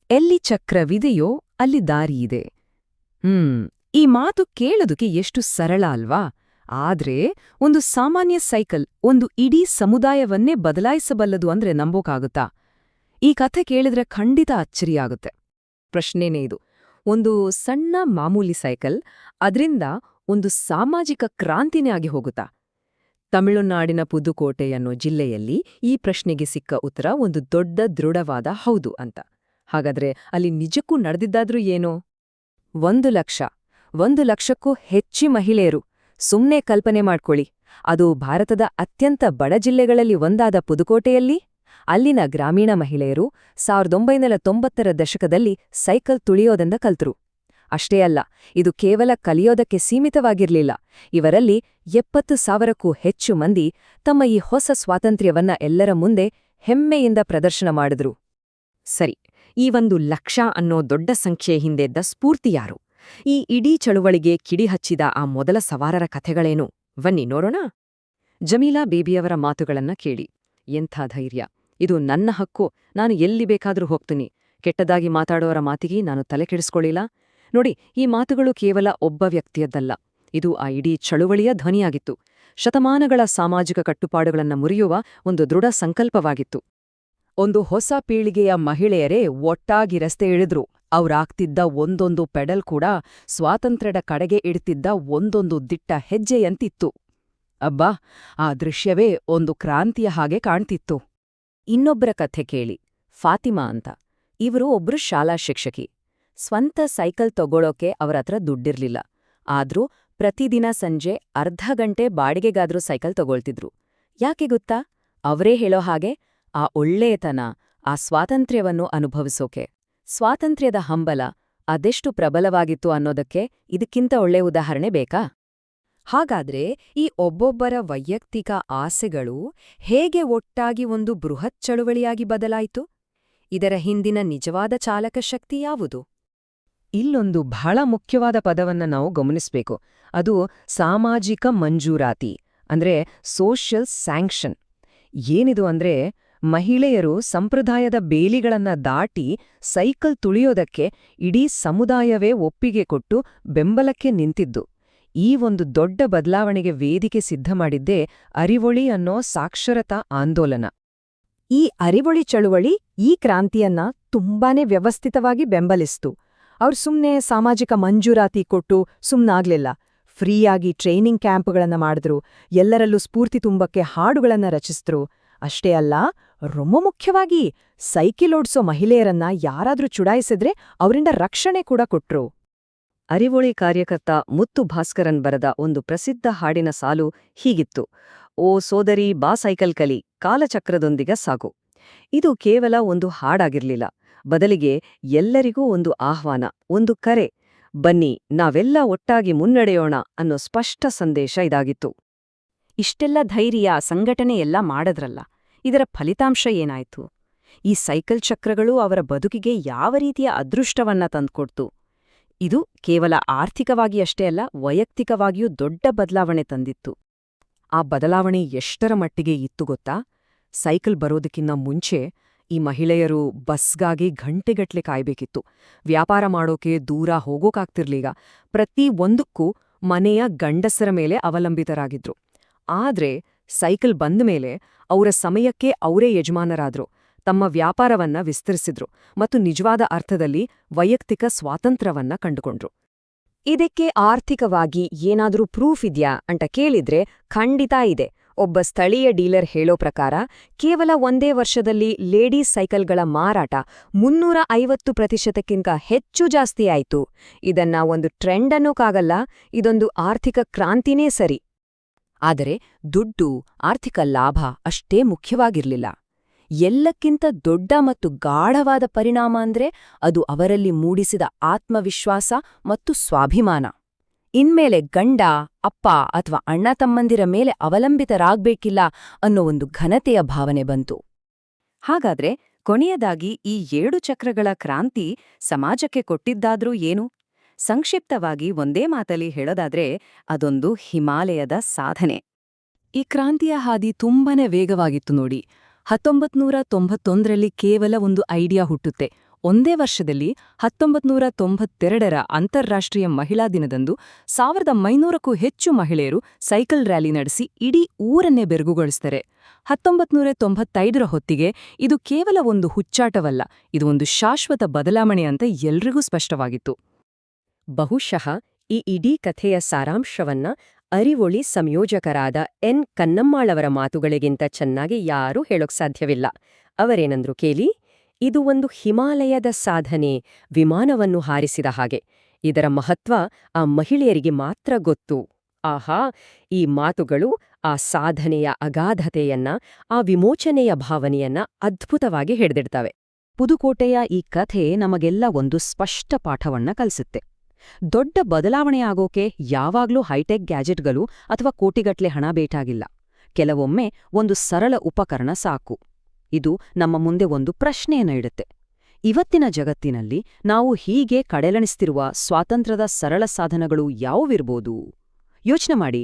ಎಲ್ಲಿ ಚಕ್ರವಿದೆಯೋ ಅಲ್ಲಿ ದಾರಿಯಿದೆ. ಈ ಮಾತು ಕೇಳೋದಕ್ಕೆ ಎಷ್ಟು ಸರಳ ಅಲ್ವಾ? ಆದ್ರೆ ಒಂದು ಸಾಮಾನ್ಯ ಸೈಕಲ್ ಒಂದು ಇಡೀ ಸಮುದಾಯವನ್ನೇ ಬದಲಾಯಿಸಬಲ್ಲದು ಅಂದ್ರೆ ನಂಬೋಕಾಗುತ್ತಾ? ಈ ಕಥೆ ಕೇಳಿದ್ರೆ ಖಂಡಿತ ಅಚ್ಚರಿಯಾಗುತ್ತೆ. ಪ್ರಶ್ನೆನೇ ಇದು. ಒಂದು ಸಣ್ಣ ಮಾಮೂಲಿ ಸೈಕಲ್ ಅದ್ರಿಂದ ಒಂದು ಸಾಮಾಜಿಕ ಕ್ರಾಂತಿನೇ ಆಗಿ ಹೋಗುತ್ತಾ? ತಮಿಳುನಾಡಿನ ಪುದುಕೋಟೆ ಅನ್ನೋ ಜಿಲ್ಲೆಯಲ್ಲಿ ಈ ಪ್ರಶ್ನೆಗೆ ಸಿಕ್ಕ ಉತ್ತರ ಒಂದು ದೊಡ್ಡ ದೃಢವಾದ ಹೌದು ಅಂತ. ಹಾಗಾದ್ರೆ ಅಲ್ಲಿ ನಿಜಕ್ಕೂ ನಡೆದಿದ್ದಾದ್ರೂ ಏನೋ? 1 ಲಕ್ಷಕ್ಕೂ ಹೆಚ್ಚು ಮಹಿಳೆಯರು. ಸುಮ್ನೆ ಕಲ್ಪನೆ ಮಾಡ್ಕೊಳ್ಳಿ, ಅದು ಭಾರತದ ಅತ್ಯಂತ ಬಡ ಜಿಲ್ಲೆಗಳಲ್ಲಿ ಒಂದಾದ ಪುದುಕೋಟೆಯಲ್ಲಿ ಅಲ್ಲಿನ ಗ್ರಾಮೀಣ ಮಹಿಳೆಯರು 1990ರ ದಶಕದಲ್ಲಿ ಸೈಕಲ್ ತುಳಿಯೋದೆಂದ ಕಲ್ತರು. ಅಷ್ಟೇ ಅಲ್ಲ, ಇದು ಕೇವಲ ಕಲಿಯೋದಕ್ಕೆ ಸೀಮಿತವಾಗಿರ್ಲಿಲ್ಲ. ಇವರಲ್ಲಿ 70,000ಕ್ಕೂ ಹೆಚ್ಚು ಮಂದಿ ತಮ್ಮ ಈ ಹೊಸ ಸ್ವಾತಂತ್ರ್ಯವನ್ನ ಎಲ್ಲರ ಮುಂದೆ ಹೆಮ್ಮೆಯಿಂದ ಪ್ರದರ್ಶನ ಮಾಡಿದ್ರು. ಸರಿ, ಈ 1 ಲಕ್ಷ ಅನ್ನೋ ದೊಡ್ಡ ಸಂಖ್ಯೆ ಹಿಂದೆದ್ದ ಸ್ಫೂರ್ತಿ ಯಾರು? ಈ ಇಡೀ ಚಳುವಳಿಗೆ ಕಿಡಿಹಚ್ಚಿದ ಆ ಮೊದಲ ಸವಾರರ ಕಥೆಗಳೇನು? ಬನ್ನಿ ನೋಡೋಣ. ಜಮೀಲಾ ಬೇಬಿಯವರ ಮಾತುಗಳನ್ನ ಕೇಳಿ. ಎಂಥ ಧೈರ್ಯ! ಇದು ನನ್ನ ಹಕ್ಕು, ನಾನು ಎಲ್ಲಿ ಬೇಕಾದ್ರೂ ಹೋಗ್ತೀನಿ, ಕೆಟ್ಟದಾಗಿ ಮಾತಾಡೋರ ಮಾತಿಗೆ ನಾನು ತಲೆ ಕೆಡಿಸ್ಕೊಳ್ಳಿಲ್ಲ. ನೋಡಿ, ಈ ಮಾತುಗಳು ಕೇವಲ ಒಬ್ಬ ವ್ಯಕ್ತಿಯದ್ದಲ್ಲ, ಇದು ಆ ಇಡೀ ಚಳುವಳಿಯ ಧ್ವನಿಯಾಗಿತ್ತು. ಶತಮಾನಗಳ ಸಾಮಾಜಿಕ ಕಟ್ಟುಪಾಡುಗಳನ್ನ ಮುರಿಯುವ ಒಂದು ದೃಢ ಸಂಕಲ್ಪವಾಗಿತ್ತು. ಒಂದು ಹೊಸ ಪೀಳಿಗೆಯ ಮಹಿಳೆಯರೇ ಒಟ್ಟಾಗಿ ರಸ್ತೆ ಇಳಿದ್ರು. ಅವ್ರಾಗ್ತಿದ್ದ ಒಂದೊಂದು ಪೆಡಲ್ ಕೂಡ ಸ್ವಾತಂತ್ರ್ಯದ ಕಡೆಗೆ ಇಡ್ತಿದ್ದ ಒಂದೊಂದು ದಿಟ್ಟ ಹೆಜ್ಜೆಯಂತಿತ್ತು. ಅಬ್ಬಾ, ಆ ದೃಶ್ಯವೇ ಒಂದು ಕ್ರಾಂತಿಯ ಹಾಗೆ ಕಾಣ್ತಿತ್ತು. ಇನ್ನೊಬ್ಬರ ಕಥೆ ಕೇಳಿ, ಫಾತಿಮಾ ಅಂತ. ಇವರು ಒಬ್ರು ಶಾಲಾ ಶಿಕ್ಷಕಿ. ಸ್ವಂತ ಸೈಕಲ್ ತಗೊಳ್ಳೋಕೆ ಅವರತ್ರ ದುಡ್ಡಿರ್ಲಿಲ್ಲ. ಆದ್ರೂ ಪ್ರತಿದಿನ ಸಂಜೆ ಅರ್ಧ ಗಂಟೆ ಬಾಡಿಗೆಗಾದ್ರೂ ಸೈಕಲ್ ತಗೊಳ್ತಿದ್ರು. ಯಾಕೆ ಗೊತ್ತಾ? ಅವರೇ ಹೇಳೋ ಹಾಗೆ, ಆ ಒಳ್ಳೆಯತನ, ಆ ಸ್ವಾತಂತ್ರ್ಯವನ್ನು ಅನುಭವಿಸೋಕೆ. ಸ್ವಾತಂತ್ರ್ಯದ ಹಂಬಲ ಅದೆಷ್ಟು ಪ್ರಬಲವಾಗಿತ್ತು ಅನ್ನೋದಕ್ಕೆ ಇದಕ್ಕಿಂತ ಒಳ್ಳೆ ಉದಾಹರಣೆ ಬೇಕಾ? ಹಾಗಾದ್ರೆ ಈ ಒಬ್ಬೊಬ್ಬರ ವೈಯಕ್ತಿಕ ಆಸೆಗಳು ಹೇಗೆ ಒಟ್ಟಾಗಿ ಒಂದು ಬೃಹತ್ ಚಳುವಳಿಯಾಗಿ ಬದಲಾಯಿತು? ಇದರ ಹಿಂದಿನ ನಿಜವಾದ ಚಾಲಕ ಶಕ್ತಿ ಯಾವುದು? ಇಲ್ಲೊಂದು ಬಹಳ ಮುಖ್ಯವಾದ ಪದವನ್ನ ನಾವು ಗಮನಿಸಬೇಕು. ಅದು ಸಾಮಾಜಿಕ ಮಂಜೂರಾತಿ, ಅಂದ್ರೆ ಸೋಷಿಯಲ್ ಸ್ಯಾಂಕ್ಷನ್. ಏನಿದು ಅಂದ್ರೆ, ಮಹಿಳೆಯರು ಸಂಪ್ರದಾಯದ ಬೇಲಿಗಳನ್ನ ದಾಟಿ ಸೈಕಲ್ ತುಳಿಯೋದಕ್ಕೆ ಇಡೀ ಸಮುದಾಯವೇ ಒಪ್ಪಿಗೆ ಕೊಟ್ಟು ಬೆಂಬಲಕ್ಕೆ ನಿಂತಿದ್ದು. ಈ ಒಂದು ದೊಡ್ಡ ಬದಲಾವಣೆಗೆ ವೇದಿಕೆ ಸಿದ್ಧ ಮಾಡಿದ್ದೇ ಅರಿವೊಳಿ ಅನ್ನೋ ಸಾಕ್ಷರತಾ ಆಂದೋಲನ. ಈ ಅರಿವೊಳಿ ಚಳುವಳಿ ಈ ಕ್ರಾಂತಿಯನ್ನ ತುಂಬಾನೇ ವ್ಯವಸ್ಥಿತವಾಗಿ ಬೆಂಬಲಿಸ್ತು. ಅವ್ರು ಸುಮ್ನೆ ಸಾಮಾಜಿಕ ಮಂಜೂರಾತಿ ಕೊಟ್ಟು ಸುಮ್ನಾಗ್ಲಿಲ್ಲ. ಫ್ರೀಯಾಗಿ ಟ್ರೈನಿಂಗ್ ಕ್ಯಾಂಪ್ಗಳನ್ನ ಮಾಡಿದ್ರು, ಎಲ್ಲರಲ್ಲೂ ಸ್ಫೂರ್ತಿ ತುಂಬಕ್ಕೆ ಹಾಡುಗಳನ್ನ ರಚಿಸಿದ್ರು. ಅಷ್ಟೇ ಅಲ್ಲ, ரொம்ப ಮುಖ್ಯವಾಗಿ ಸೈಕಲ್ ಓಡ್ಸೋ ಮಹಿಳೆಯರನ್ನ ಯಾರಾದ್ರೂ ಚುಡಾಯಿಸಿದ್ರೆ ಅವರಿಂದ ರಕ್ಷಣೆ ಕೂಡ ಕೊಟ್ರು. ಅರಿವೊಳಿ ಕಾರ್ಯಕರ್ತ ಮುತ್ತು ಭಾಸ್ಕರನ್ ಬರೆದ ಒಂದು ಪ್ರಸಿದ್ಧ ಹಾಡಿನ ಸಾಲು ಹೀಗಿತ್ತು: ಓ ಸೋದರಿ, ಬಾ ಸೈಕಲ್ ಕಲಿ, ಕಾಲಚಕ್ರದೊಂದಿಗೆ ಸಾಗು. ಇದು ಕೇವಲ ಒಂದು ಹಾಡಾಗಿರ್ಲಿಲ್ಲ, ಬದಲಿಗೆ ಎಲ್ಲರಿಗೂ ಒಂದು ಆಹ್ವಾನ, ಒಂದು ಕರೆ. ಬನ್ನಿ, ನಾವೆಲ್ಲ ಒಟ್ಟಾಗಿ ಮುನ್ನಡೆಯೋಣ ಅನ್ನೋ ಸ್ಪಷ್ಟ ಸಂದೇಶ ಇದಾಗಿತ್ತು. ಇಷ್ಟೆಲ್ಲ ಧೈರ್ಯ, ಸಂಘಟನೆ ಎಲ್ಲ ಮಾಡದ್ರಲ್ಲ, ಇದರ ಫಲಿತಾಂಶ ಏನಾಯ್ತು? ಈ ಸೈಕಲ್ ಚಕ್ರಗಳು ಅವರ ಬದುಕಿಗೆ ಯಾವ ರೀತಿಯ ಅದೃಷ್ಟವನ್ನ ತಂದ್ಕೊಡ್ತು? ಇದು ಕೇವಲ ಆರ್ಥಿಕವಾಗಿ ಅಷ್ಟೇ ಅಲ್ಲ, ವೈಯಕ್ತಿಕವಾಗಿಯೂ ದೊಡ್ಡ ಬದಲಾವಣೆ ತಂದಿತ್ತು. ಆ ಬದಲಾವಣೆ ಎಷ್ಟರ ಮಟ್ಟಿಗೆ ಇತ್ತು ಗೊತ್ತಾ? ಸೈಕಲ್ ಬರೋದಕ್ಕಿಂತ ಮುಂಚೆ ಈ ಮಹಿಳೆಯರು ಬಸ್ಗಾಗಿ ಗಂಟೆಗಟ್ಲೆ ಕಾಯ್ಬೇಕಿತ್ತು. ವ್ಯಾಪಾರ ಮಾಡೋಕೆ ದೂರ ಹೋಗೋಕಾಗ್ತಿರ್ಲೀಗ. ಪ್ರತಿ ಒಂದಕ್ಕೂ ಮನೆಯ ಗಂಡಸರ ಮೇಲೆ ಅವಲಂಬಿತರಾಗಿದ್ರು. ಆದ್ರೆ ಸೈಕಲ್ ಬಂದ ಮೇಲೆ ಅವರ ಸಮಯಕ್ಕೆ ಅವರೇ ಯಜಮಾನರಾದ್ರು, ತಮ್ಮ ವ್ಯಾಪಾರವನ್ನ ವಿಸ್ತರಿಸಿದ್ರು ಮತ್ತು ನಿಜವಾದ ಅರ್ಥದಲ್ಲಿ ವೈಯಕ್ತಿಕ ಸ್ವಾತಂತ್ರ್ಯವನ್ನ ಕಂಡುಕೊಂಡ್ರು. ಇದಕ್ಕೆ ಆರ್ಥಿಕವಾಗಿ ಏನಾದ್ರೂ ಪ್ರೂಫ್ ಇದ್ಯಾ ಅಂತ ಕೇಳಿದ್ರೆ ಖಂಡಿತ ಇದೆ. ಒಬ್ಬ ಸ್ಥಳೀಯ ಡೀಲರ್ ಹೇಳೋ ಪ್ರಕಾರ ಕೇವಲ ಒಂದೇ ವರ್ಷದಲ್ಲಿ ಲೇಡೀಸ್ ಸೈಕಲ್ಗಳ ಮಾರಾಟ 350% ಹೆಚ್ಚು ಜಾಸ್ತಿ ಆಯ್ತು. ಇದನ್ನ ಒಂದು ಟ್ರೆಂಡ್ ಅನ್ನೋಕ್ಕಾಗಲ್ಲ, ಇದೊಂದು ಆರ್ಥಿಕ ಕ್ರಾಂತಿನೇ ಸರಿ. ಆದರೆ ದುಡ್ಡು, ಆರ್ಥಿಕ ಲಾಭ ಅಷ್ಟೇ ಮುಖ್ಯವಾಗಿರ್ಲಿಲ್ಲ. ಎಲ್ಲಕ್ಕಿಂತ ದೊಡ್ಡ ಮತ್ತು ಗಾಢವಾದ ಪರಿಣಾಮ ಅಂದ್ರೆ ಅದು ಅವರಲ್ಲಿ ಮೂಡಿಸಿದ ಆತ್ಮವಿಶ್ವಾಸ ಮತ್ತು ಸ್ವಾಭಿಮಾನ. ಇನ್ಮೇಲೆ ಗಂಡ, ಅಪ್ಪ ಅಥವಾ ಅಣ್ಣ ತಮ್ಮಂದಿರ ಮೇಲೆ ಅವಲಂಬಿತರಾಗ್ಬೇಕಿಲ್ಲ ಅನ್ನೋ ಒಂದು ಘನತೆಯ ಭಾವನೆ ಬಂತು. ಹಾಗಾದ್ರೆ ಕೊನೆಯದಾಗಿ ಈ 7 ಚಕ್ರಗಳ ಕ್ರಾಂತಿ ಸಮಾಜಕ್ಕೆ ಕೊಟ್ಟಿದ್ದಾದ್ರೂ ಏನು? ಸಂಕ್ಷಿಪ್ತವಾಗಿ ಒಂದೇ ಮಾತಲ್ಲಿ ಹೇಳೋದಾದ್ರೆ ಅದೊಂದು ಹಿಮಾಲಯದ ಸಾಧನೆ. ಈ ಕ್ರಾಂತಿಯ ಹಾದಿ ತುಂಬಾನೇ ವೇಗವಾಗಿತ್ತು ನೋಡಿ. 1991ರಲ್ಲಿ ಕೇವಲ ಒಂದು ಐಡಿಯಾ ಹುಟ್ಟುತ್ತೆ. ಒಂದೇ ವರ್ಷದಲ್ಲಿ 1992ರ ಅಂತಾರಾಷ್ಟ್ರೀಯ ಮಹಿಳಾ ದಿನದಂದು 1500ಕ್ಕೂ ಹೆಚ್ಚು ಮಹಿಳೆಯರು ಸೈಕಲ್ ರ್ಯಾಲಿ ನಡೆಸಿ ಇಡೀ ಊರನ್ನೇ ಬೆರಗುಗೊಳಿಸ್ತಾರೆ. 1995ರ ಹೊತ್ತಿಗೆ ಇದು ಕೇವಲ ಒಂದು ಹುಚ್ಚಾಟವಲ್ಲ, ಇದು ಒಂದು ಶಾಶ್ವತ ಬದಲಾವಣೆ ಅಂತ ಎಲ್ರಿಗೂ ಸ್ಪಷ್ಟವಾಗಿತ್ತು. ಬಹುಶಃ ಈ ಇಡೀ ಕಥೆಯ ಸಾರಾಂಶವನ್ನ ಅರಿವೊಳಿ ಸಂಯೋಜಕರಾದ ಎನ್ ಕನ್ನಮ್ಮಾಳವರ ಮಾತುಗಳಿಗಿಂತ ಚೆನ್ನಾಗಿ ಯಾರೂ ಹೇಳೋಕ್ ಸಾಧ್ಯವಿಲ್ಲ. ಅವರೇನಂದ್ರು ಕೇಳಿ, ಇದು ಒಂದು ಹಿಮಾಲಯದ ಸಾಧನೆ, ವಿಮಾನವನ್ನು ಹಾರಿಸಿದ ಹಾಗೆ. ಇದರ ಮಹತ್ವ ಆ ಮಹಿಳೆಯರಿಗೆ ಮಾತ್ರ ಗೊತ್ತು. ಆಹಾ, ಈ ಮಾತುಗಳು ಆ ಸಾಧನೆಯ ಅಗಾಧತೆಯನ್ನ, ಆ ವಿಮೋಚನೆಯ ಭಾವನೆಯನ್ನ ಅದ್ಭುತವಾಗಿ ಹಿಡಿದಿಡ್ತವೆ. ಪುದುಕೋಟೆಯ ಈ ಕಥೆ ನಮಗೆಲ್ಲ ಒಂದು ಸ್ಪಷ್ಟ ಪಾಠವನ್ನ ಕಲಿಸುತ್ತೆ. ದೊಡ್ಡ ಬದಲಾವಣೆಯಾಗೋಕೆ ಯಾವಾಗ್ಲೂ ಹೈಟೆಕ್ ಗ್ಯಾಜೆಟ್ಗಳು ಅಥವಾ ಕೋಟಿಗಟ್ಲೆ ಹಣ ಬೇಕಾಗಿಲ್ಲ. ಕೆಲವೊಮ್ಮೆ ಒಂದು ಸರಳ ಉಪಕರಣ ಸಾಕು. ಇದು ನಮ್ಮ ಮುಂದೆ ಒಂದು ಪ್ರಶ್ನೆಯನ್ನ ಇಡುತ್ತೆ. ಇವತ್ತಿನ ಜಗತ್ತಿನಲ್ಲಿ ನಾವು ಹೀಗೆ ಕಡೆಗಣಿಸ್ತಿರುವ ಸ್ವಾತಂತ್ರ್ಯದ ಸರಳ ಸಾಧನಗಳು ಯಾವುವಿರ್ಬೋದು? ಯೋಚನೆ ಮಾಡಿ.